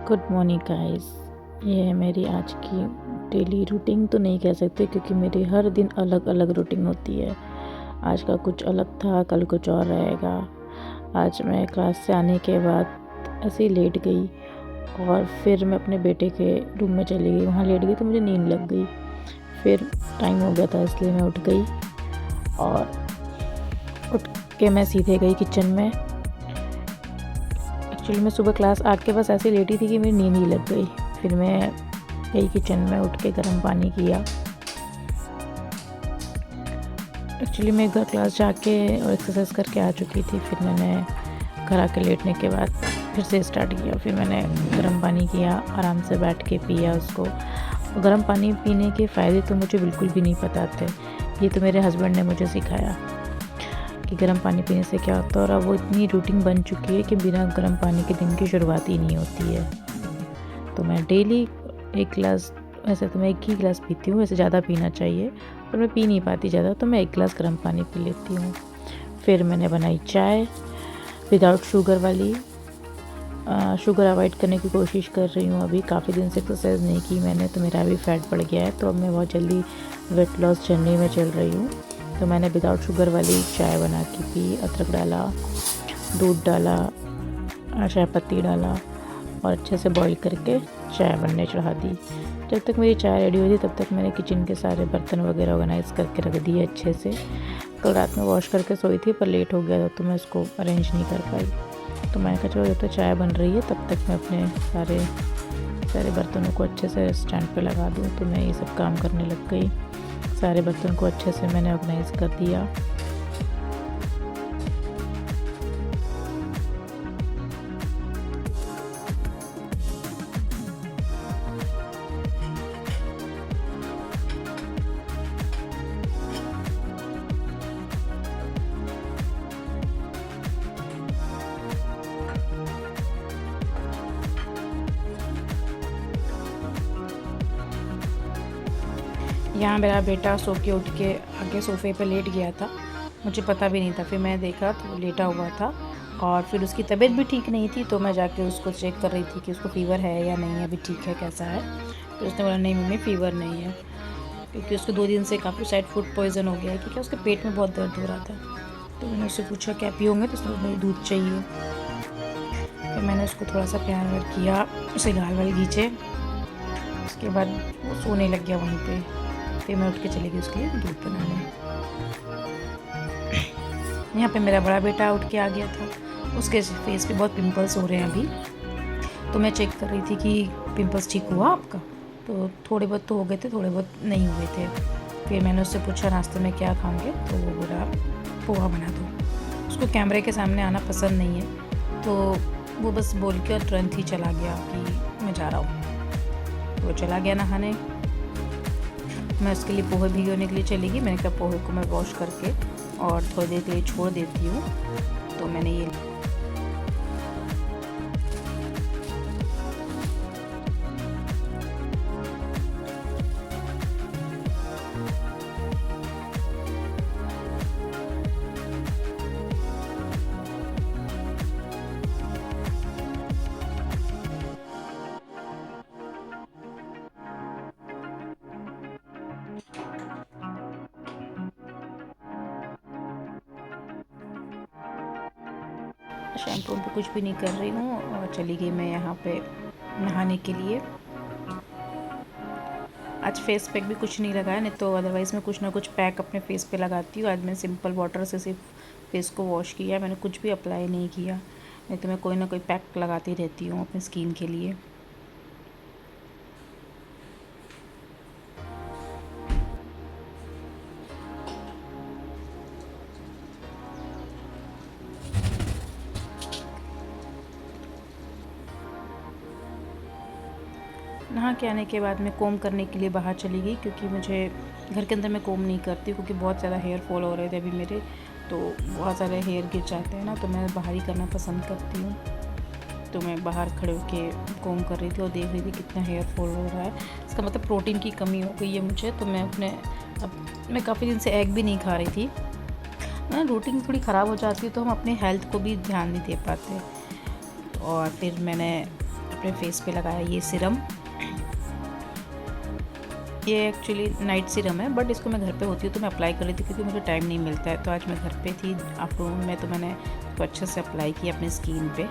Good morning guys. ये है मेरी आज की डेली रूटीन तो नहीं कह सकते क्योंकि मेरी हर दिन अलग अलग रूटीन होती है। आज का कुछ अलग था, कल कुछ और रहेगा। आज मैं क्लास से आने के बाद ऐसे ही लेट गई और फिर मैं अपने बेटे के रूम में चली गई। वहाँ लेट गई तो मुझे नींद लग गई। फिर टाइम हो गया था इसलिए मैं उठ गई और उठ के मैं सीधे गई किचन में। एक्चुअली मैं सुबह क्लास आके बस ऐसे लेटी थी कि मेरी नींद ही लग गई। फिर मैं गई किचन में, उठ के गर्म पानी किया। एक्चुअली मैं एक बार क्लास जाके और एक्सरसाइज करके आ चुकी थी। फिर मैंने घर आके लेटने के बाद फिर से स्टार्ट किया। फिर मैंने गर्म पानी किया, आराम से बैठ के पिया उसको। गर्म पानी पीने के फ़ायदे तो मुझे बिल्कुल भी नहीं पता थे। ये तो मेरे हस्बैंड ने मुझे सिखाया कि गर्म पानी पीने से क्या होता है। और अब वो इतनी रूटीन बन चुकी है कि बिना गर्म पानी के दिन की शुरुआत ही नहीं होती है। तो मैं डेली एक गिलास, वैसे तो मैं एक ही गिलास पीती हूँ, वैसे ज़्यादा पीना चाहिए पर मैं पी नहीं पाती ज़्यादा, तो मैं एक गिलास गर्म पानी पी लेती हूँ। फिर मैंने बनाई चाय विदाउट शुगर वाली। शुगर अवॉइड करने की कोशिश कर रही हूँ। अभी काफ़ी दिन से एक्सरसाइज नहीं की मैंने, तो मेरा भी फैट बढ़ गया है, तो अब मैं बहुत जल्दी वेट लॉस जर्नी में चल रही हूँ। तो मैंने विदाउट शुगर वाली चाय बना के पी। अदरक डाला, दूध डाला, चाय पत्ती डाला और अच्छे से बॉईल करके चाय बनने चढ़ा दी। जब तक मेरी चाय रेडी हुई थी तब तक मैंने किचन के सारे बर्तन वगैरह ऑर्गेनाइज़ करके रख दिए अच्छे से। कल रात में वॉश करके सोई थी पर लेट हो गया था तो मैं उसको अरेंज नहीं कर पाई। तो मैंने कहा चलो जब तक चाय बन रही है तब तक मैं अपने सारे बर्तनों को अच्छे से स्टैंड पे लगा दूँ। तो मैं ये सब काम करने लग गई। सारे बर्तन को अच्छे से मैंने ऑर्गेनाइज़ कर दिया। यहाँ मेरा बेटा सो के उठ के आगे सोफ़े पे लेट गया था। मुझे पता भी नहीं था। फिर मैं देखा तो वो लेटा हुआ था और फिर उसकी तबीयत भी ठीक नहीं थी। तो मैं जाके उसको चेक कर रही थी कि उसको फ़ीवर है या नहीं है, अभी ठीक है कैसा है। तो उसने बोला नहीं मम्मी फ़ीवर नहीं है, क्योंकि उसको 2 दिन से काफ़ी शायद फूड पॉइज़न हो गया है, क्योंकि उसके पेट में बहुत दर्द हो रहा था। तो मैंने उससे पूछा क्या पियोगे, तो उसने बोला मुझे दूध चाहिए। फिर मैंने उसको थोड़ा सा प्यार व्यार किया, उसे गाल वाल खींचे। उसके बाद वो सोने लग गया वहीं पे। फिर मैं उठ के चली गई उसके लिए दूध बनाने। यहाँ पे मेरा बड़ा बेटा उठ के आ गया था। उसके फेस पे बहुत पिंपल्स हो रहे हैं अभी। तो मैं चेक कर रही थी कि पिंपल्स ठीक हुआ आपका। तो थोड़े बहुत तो हो गए थे, थोड़े बहुत नहीं हुए थे। फिर मैंने उससे पूछा नाश्ते में क्या खाओगे, तो वो बोला पोहा बना दो। उसको कैमरे के सामने आना पसंद नहीं है, तो वो बस बोल के और तुरंत ही चला गया कि मैं जा रहा हूँ। वो चला गया नहाने। मैं उसके लिए पोहे भिगोने के लिए चली गई। मैंने कहा पोहे को मैं वॉश करके और थोड़ी देर के लिए छोड़ देती हूँ। तो मैंने ये शैम्पू पे कुछ भी नहीं कर रही हूँ और चली गई मैं यहाँ पे नहाने के लिए। आज फेस पैक भी कुछ नहीं लगाया, नहीं तो अदरवाइज़ मैं कुछ ना कुछ पैक अपने फेस पे लगाती हूँ। आज मैं सिंपल वाटर से सिर्फ फेस को वॉश किया, मैंने कुछ भी अप्लाई नहीं किया। नहीं तो मैं कोई ना कोई पैक लगाती रहती हूँ अपनी स्किन के लिए। नहा के आने के बाद मैं कोम करने के लिए बाहर चली गई, क्योंकि मुझे घर के अंदर मैं कोम नहीं करती क्योंकि बहुत ज़्यादा हेयर फॉल हो रहे थे अभी मेरे। तो बहुत सारे हेयर गिर जाते हैं ना, तो मैं बाहर ही करना पसंद करती हूँ। तो मैं बाहर खड़े होके कोम कर रही थी और देख रही थी कितना हेयर फॉल हो रहा है। इसका मतलब प्रोटीन की कमी हो गई है मुझे। तो मैं मैं काफ़ी दिन से एग भी नहीं खा रही थी। ना रूटीन थोड़ी ख़राब हो जाती है तो हम अपने हेल्थ को भी ध्यान नहीं दे पाते। और फिर मैंने अपने फेस पे लगाया ये सिरम। ये एक्चुअली नाइट सिरम है, बट इसको मैं घर पे होती हूँ तो मैं अप्लाई कर रही थी क्योंकि मुझे टाइम नहीं मिलता है। तो आज मैं घर पे थी आफ्टरनून में, तो मैंने इसको अच्छे से अप्लाई किया अपनी स्किन पे,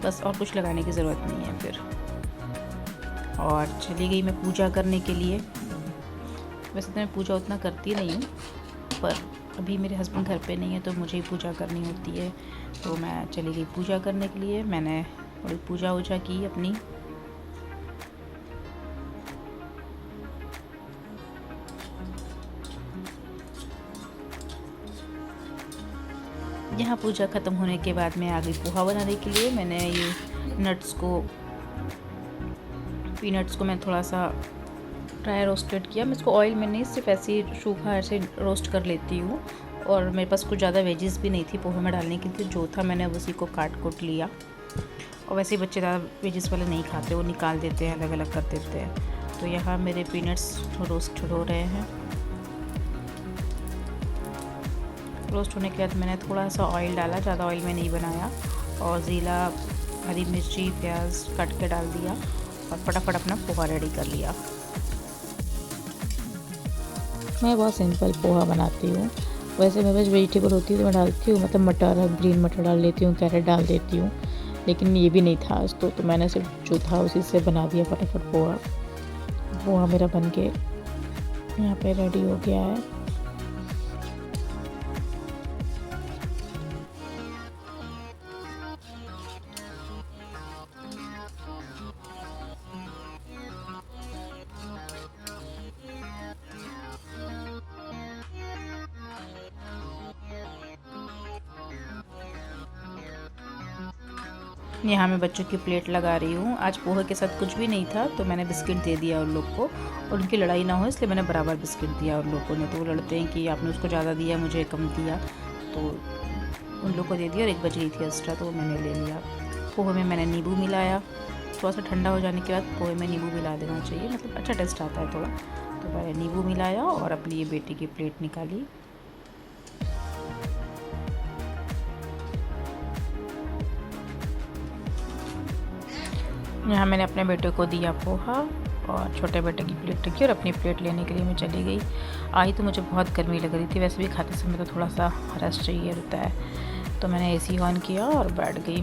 बस और कुछ लगाने की ज़रूरत नहीं है फिर। और चली गई मैं पूजा करने के लिए। वैसे तो मैं पूजा उतना करती नहीं हूँ, पर अभी मेरे हस्बैंड घर पे नहीं है तो मुझे ही पूजा करनी होती है, तो मैं चली गई पूजा करने के लिए। मैंने थोड़ी पूजा वूजा की अपनी। यहाँ पूजा ख़त्म होने के बाद मैं आ गई पोहा बनाने के लिए। मैंने ये पीनट्स को मैं थोड़ा सा ड्राई रोस्टेड किया। मैं इसको ऑयल में नहीं, सिर्फ ऐसे ही सूखा ऐसे रोस्ट कर लेती हूँ। और मेरे पास कुछ ज़्यादा वेजेस भी नहीं थी पोहे में डालने के लिए, जो था मैंने उसी को काट कूट लिया। और वैसे ही बच्चे ज़्यादा वेजेस वाले नहीं खाते, वो निकाल देते हैं, अलग अलग कर देते हैं। तो यहाँ मेरे पीनट्स रोस्ट हो रहे हैं। रोस्ट होने के बाद मैंने थोड़ा सा ऑयल डाला, ज़्यादा ऑयल में नहीं बनाया, और ज़ीरा, हरी मिर्ची, प्याज काट के डाल दिया और फटाफट अपना पोहा रेडी कर लिया। मैं बहुत सिंपल पोहा बनाती हूँ। वैसे मेरे पास वेजिटेबल होती है तो मैं डालती हूँ, मतलब मटर, ग्रीन मटर डाल लेती हूँ, कैरेट डाल देती हूँ, लेकिन ये भी नहीं था आज तो मैंने सिर्फ जो था उसी से बना दिया फटाफट पोहा। पोहा मेरा बन के यहाँ पे रेडी हो गया है। यहाँ मैं बच्चों की प्लेट लगा रही हूँ। आज पोहे के साथ कुछ भी नहीं था तो मैंने बिस्किट दे दिया उन लोग को, और उनकी लड़ाई ना हो इसलिए मैंने बराबर बिस्किट दिया उन लोगों ने। तो वो लड़ते हैं कि आपने उसको ज़्यादा दिया, मुझे कम दिया, तो उन लोग को दे दिया। और एक बच गई थी एक्स्ट्रा तो वो मैंने ले लिया। पोहे में मैंने नींबू मिलाया। थोड़ा सा ठंडा हो जाने के बाद पोहे में नींबू मिला देना चाहिए, मतलब अच्छा टेस्ट आता है थोड़ा। तो मैंने नींबू मिलाया और अपनी ये बेटी की प्लेट निकाली। यहाँ मैंने अपने बेटे को दिया पोहा और छोटे बेटे की प्लेट रखी और अपनी प्लेट लेने के लिए मैं चली गई। आई तो मुझे बहुत गर्मी लग रही थी, वैसे भी खाते समय तो थोड़ा सा रेस्ट चाहिए रहता है, तो मैंने एसी ऑन किया और बैठ गई।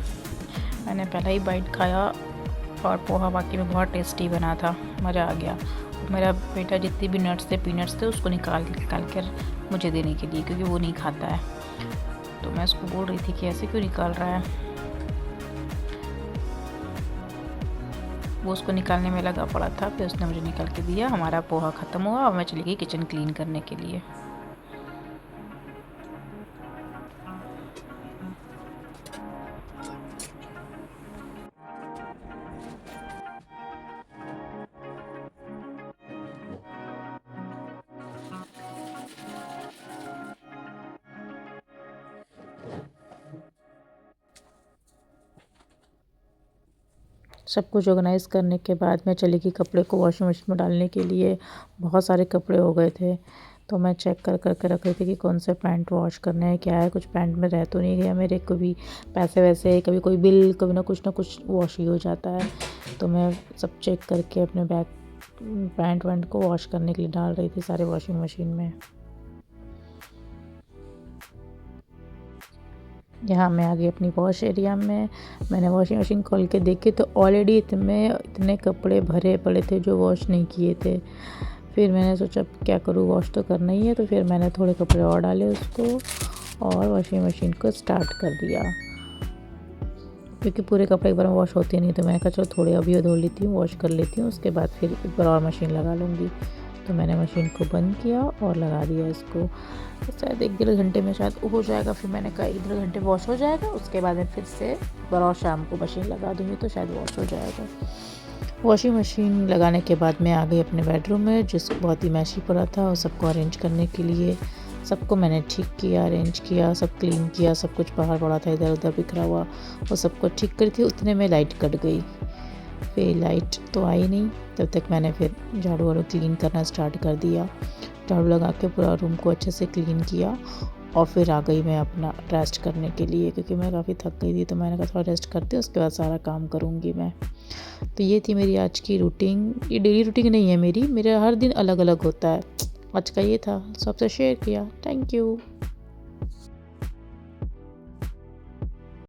मैंने पहला ही बाइट खाया और पोहा वाकई में बहुत टेस्टी बना था, मज़ा आ गया। मेरा बेटा जितनी भी नट्स थे, पीनट्स थे, उसको निकाल कर मुझे देने के लिए, क्योंकि वो नहीं खाता है। तो मैं उसको बोल रही थी कि ऐसे क्यों निकाल रहा है। वो उसको निकालने में लगा पड़ा था, फिर उसने मुझे निकाल के दिया। हमारा पोहा ख़त्म हुआ और मैं चली गई किचन क्लीन करने के लिए। सब कुछ ऑर्गेनाइज़ करने के बाद मैं चली गई कपड़े को वॉशिंग मशीन में डालने के लिए। बहुत सारे कपड़े हो गए थे तो मैं चेक कर कर के रख रही थी कि कौन से पैंट वॉश करने हैं, क्या है। कुछ पैंट में रह तो नहीं गया मेरे, कभी पैसे वैसे, कभी कोई बिल, कभी ना कुछ वॉश ही हो जाता है। तो मैं सब चेक करके अपने पैंट वैंट को वॉश करने के लिए डाल रही थी सारे वॉशिंग मशीन में। यहाँ मैं आ गई अपनी वॉश एरिया में। मैंने वॉशिंग मशीन खोल के देखे तो ऑलरेडी इतने कपड़े भरे पड़े थे जो वॉश नहीं किए थे। फिर मैंने सोचा क्या करूँ, वॉश तो करना ही है, तो फिर मैंने थोड़े कपड़े और डाले उसको और वॉशिंग मशीन को स्टार्ट कर दिया, क्योंकि पूरे कपड़े एक बार में वॉश होते नहीं। तो मैंने कहा चलो थोड़े अभी धो लेती हूँ, वॉश कर लेती हूँ, उसके बाद फिर एक बार और मशीन लगा लूँगी। तो मैंने मशीन को बंद किया और लगा दिया इसको। तो शायद 1-1.5 घंटे में शायद हो जाएगा। फिर मैंने कहा 1-1.5 घंटे वॉश हो जाएगा, उसके बाद मैं फिर से बार शाम को मशीन लगा दूँगी तो शायद वॉश हो जाएगा। वॉशिंग मशीन लगाने के बाद मैं आ गई अपने बेडरूम में, जिसको बहुत ही मैशी पड़ा था, और सबको अरेंज करने के लिए। सबको मैंने ठीक किया, अरेंज किया, सब क्लीन किया। सब कुछ बाहर पड़ा था इधर उधर बिखरा हुआ, वो सबको ठीक करी थी। उतने में लाइट कट गई। फिर लाइट तो आई नहीं, तब तक मैंने फिर झाड़ू वाड़ू क्लीन करना स्टार्ट कर दिया। झाड़ू लगा के पूरा रूम को अच्छे से क्लीन किया और फिर आ गई मैं अपना रेस्ट करने के लिए, क्योंकि मैं काफ़ी थक गई थी। तो मैंने कहा थोड़ा रेस्ट करती हूँ, उसके बाद सारा काम करूँगी मैं। तो ये थी मेरी आज की रूटीन। ये डेली रूटीन नहीं है मेरी, मेरा हर दिन अलग अलग होता है। आज का ये था, सबसे शेयर किया। Thank you.